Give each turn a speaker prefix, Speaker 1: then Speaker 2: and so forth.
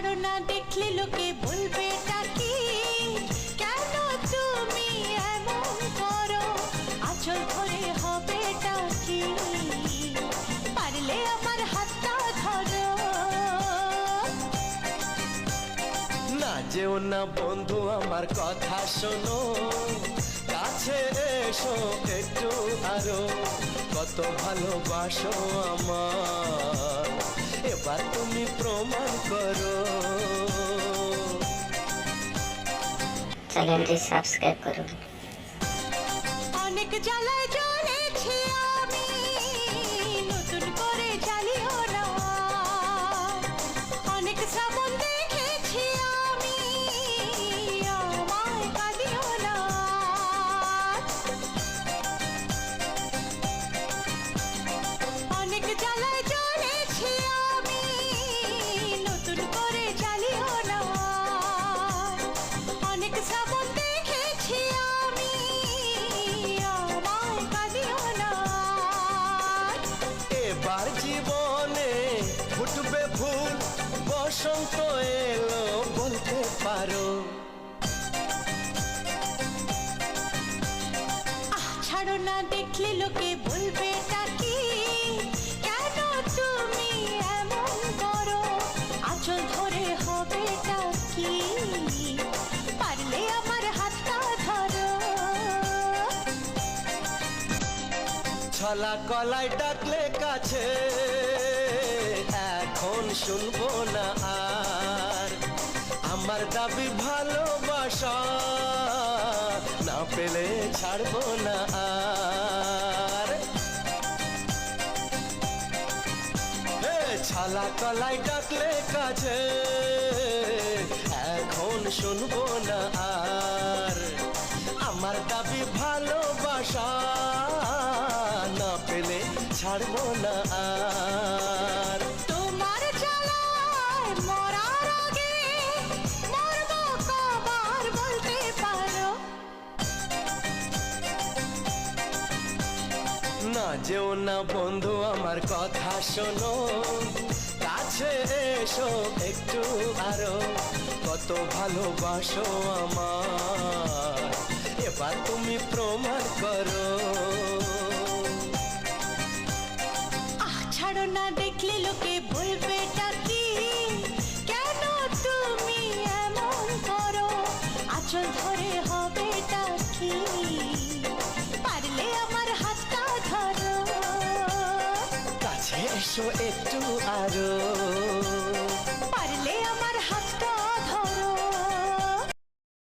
Speaker 1: ছাড়ো না, দেখলে লোকে বলবে কি, কেন তুমি এমন করো, আঁচল ধরে হবেটা কি, পারলে আমার হাতটা ধরো।
Speaker 2: না যেও না বন্ধু আমার কথা শোনো, কাছে এসো একটু আরো, কত ভালোবাসো আমার, এবার তুমি প্রমাণ করো।
Speaker 3: চ্যানেলটি সাবস্ক্রাইব করুন।
Speaker 1: অনেক জ্বালায় জ্বলেছি আমি, নতুন করে জ্বালিও না। অনেক শ্রাবণ দেখেছি আমি, আমায় কাঁদিও না। অনেক জ্বালায় জ্বলেছি আমি, নতুন করে জ্বালিও না। অনেক শ্রাবণ দেখেছি আমি, আমায় কাঁদিও না।
Speaker 2: এবার জীবনে ফুটবে ফুল, বসন্ত এলো বলতে পারো।
Speaker 1: ছাড়ো না, দেখলে লোকে বলবে কি, কেন তুমি এমন করো, আঁচল ধরে হবেটা কি, পারলে আমার হাতটা ধরো।
Speaker 2: ছলা কলায় ডাকলে কাছে, এখন শুনবো না আর, আমার দাবি ভালোবাসা, না পেলে ছাড়বো না আর। ছলা কলায় ডাকলে কাছে, এখন শুনবো না আর, আমার দাবি ভালোবাসা, না পেলে ছাড়বো না আর।
Speaker 1: তোমার জ্বালায় মরার আগে মরবো কবার বলতে পারো।
Speaker 2: না যেও না বন্ধু আমার কথা শোনো, কাছে এসো একটু আরো, কত ভালোবাসো আমার, এবার তুমি প্রমাণ করো।
Speaker 1: ছাড়ো না, দেখলে লোকে বলবে কি, কেন তুমি এমন করো, আঁচল ধরে হবেটা কি, পারলে আমার হাতটা ধরো।
Speaker 2: কাছে এসো একটু আরো।